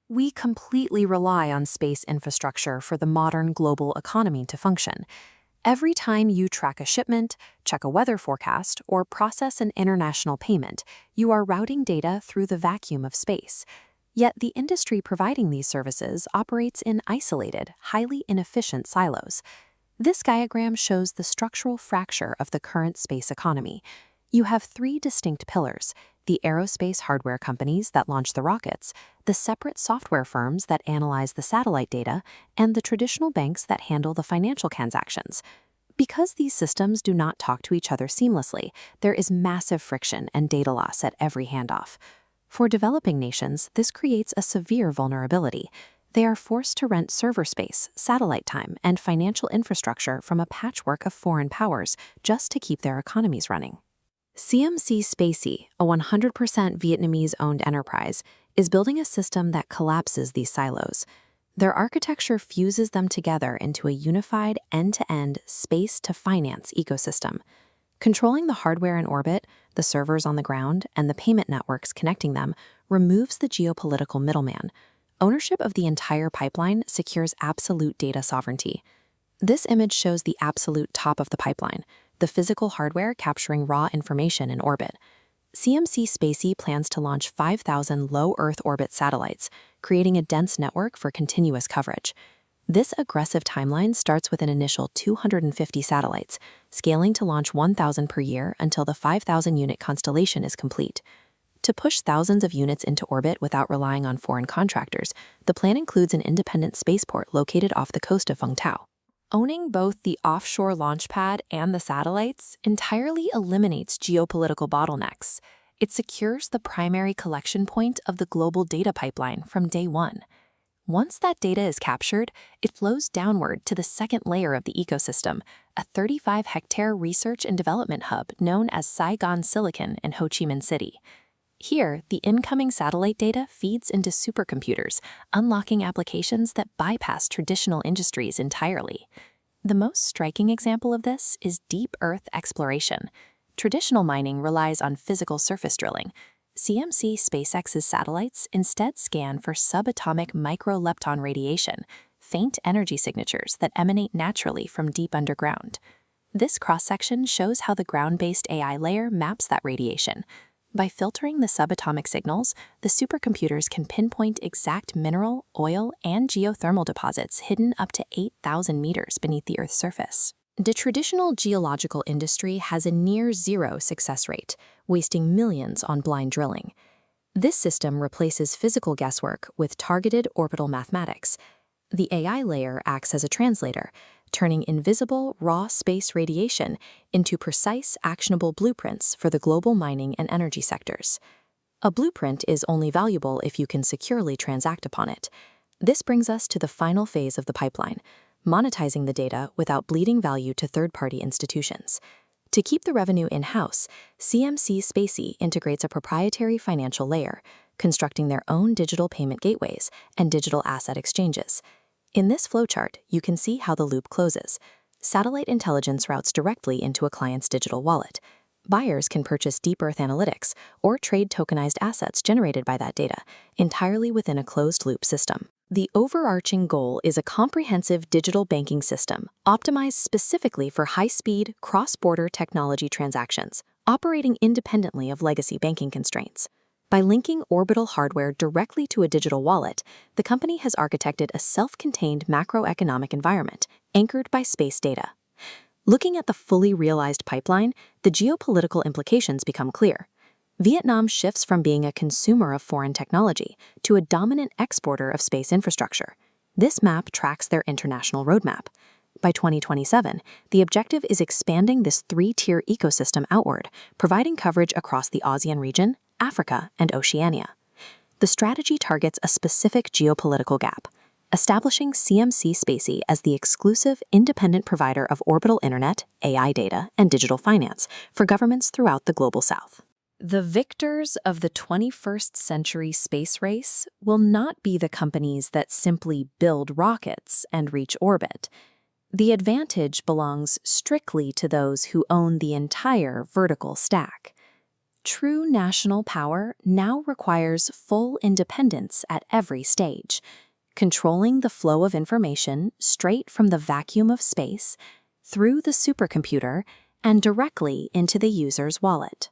We completely rely on space infrastructure for the modern global economy to function. Every time you track a shipment, check a weather forecast, or process an international payment, you are routing data through the vacuum of space. Yet the industry providing these services operates in isolated, highly inefficient silos. This diagram shows the structural fracture of the current space economy. You have three distinct pillars: the aerospace hardware companies that launch the rockets, the separate software firms that analyze the satellite data, and the traditional banks that handle the financial transactions. Because these systems do not talk to each other seamlessly, there is massive friction and data loss at every handoff. For developing nations, this creates a severe vulnerability. They are forced to rent server space, satellite time, and financial infrastructure from a patchwork of foreign powers just to keep their economies running. Cmc Spacey, a 100% Vietnamese-owned enterprise, is building a system that collapses these silos. Their architecture fuses them together into a unified end-to-end space-to-finance ecosystem. Controlling the hardware in orbit, the servers on the ground, and the payment networks connecting them removes the geopolitical middleman. Ownership of the entire pipeline secures absolute data sovereignty. This image shows the absolute top of the pipeline, the physical hardware capturing raw information in orbit. Cmc Spacey plans to launch 5,000 low Earth orbit satellites, creating a dense network for continuous coverage. This aggressive timeline starts with an initial 250 satellites, scaling to launch 1,000 per year until the 5,000-unit constellation is complete. To push thousands of units into orbit without relying on foreign contractors, the plan includes an independent spaceport located off the coast of Fengtao. Owning both the offshore launch pad and the satellites entirely eliminates geopolitical bottlenecks. It secures the primary collection point of the global data pipeline from day one. Once that data is captured, it flows downward to the second layer of the ecosystem, a 35-hectare research and development hub known as Saigon Silicon in Ho Chi Minh City. Here, the incoming satellite data feeds into supercomputers, unlocking applications that bypass traditional industries entirely. The most striking example of this is deep Earth exploration. Traditional mining relies on physical surface drilling. Cmc SpaceX's satellites instead scan for subatomic microlepton radiation, faint energy signatures that emanate naturally from deep underground. This cross-section shows how the ground-based AI layer maps that radiation. By filtering the subatomic signals, the supercomputers can pinpoint exact mineral, oil, and geothermal deposits hidden up to 8,000 meters beneath the Earth's surface. The traditional geological industry has a near-zero success rate, wasting millions on blind drilling. This system replaces physical guesswork with targeted orbital mathematics. The AI layer acts as a translator, turning invisible, raw space radiation into precise, actionable blueprints for the global mining and energy sectors. A blueprint is only valuable if you can securely transact upon it. This brings us to the final phase of the pipeline, monetizing the data without bleeding value to third-party institutions. To keep the revenue in-house, Cmc Spacey integrates a proprietary financial layer, constructing their own digital payment gateways and digital asset exchanges. In this flowchart, you can see how the loop closes. Satellite intelligence routes directly into a client's digital wallet. Buyers can purchase deep Earth analytics or trade tokenized assets generated by that data, entirely within a closed-loop system. The overarching goal is a comprehensive digital banking system optimized specifically for high-speed, cross-border technology transactions, operating independently of legacy banking constraints. By linking orbital hardware directly to a digital wallet, the company has architected a self-contained macroeconomic environment anchored by space data. Looking at the fully realized pipeline, the geopolitical implications become clear. Vietnam shifts from being a consumer of foreign technology to a dominant exporter of space infrastructure. This map tracks their international roadmap. By 2027, the objective is expanding this three-tier ecosystem outward, providing coverage across the ASEAN region, Africa, and Oceania. The strategy targets a specific geopolitical gap, establishing Cmc Spacey as the exclusive, independent provider of orbital internet, AI data, and digital finance for governments throughout the global south. The victors of the 21st century space race will not be the companies that simply build rockets and reach orbit. The advantage belongs strictly to those who own the entire vertical stack. True national power now requires full independence at every stage, controlling the flow of information straight from the vacuum of space, through the supercomputer, and directly into the user's wallet.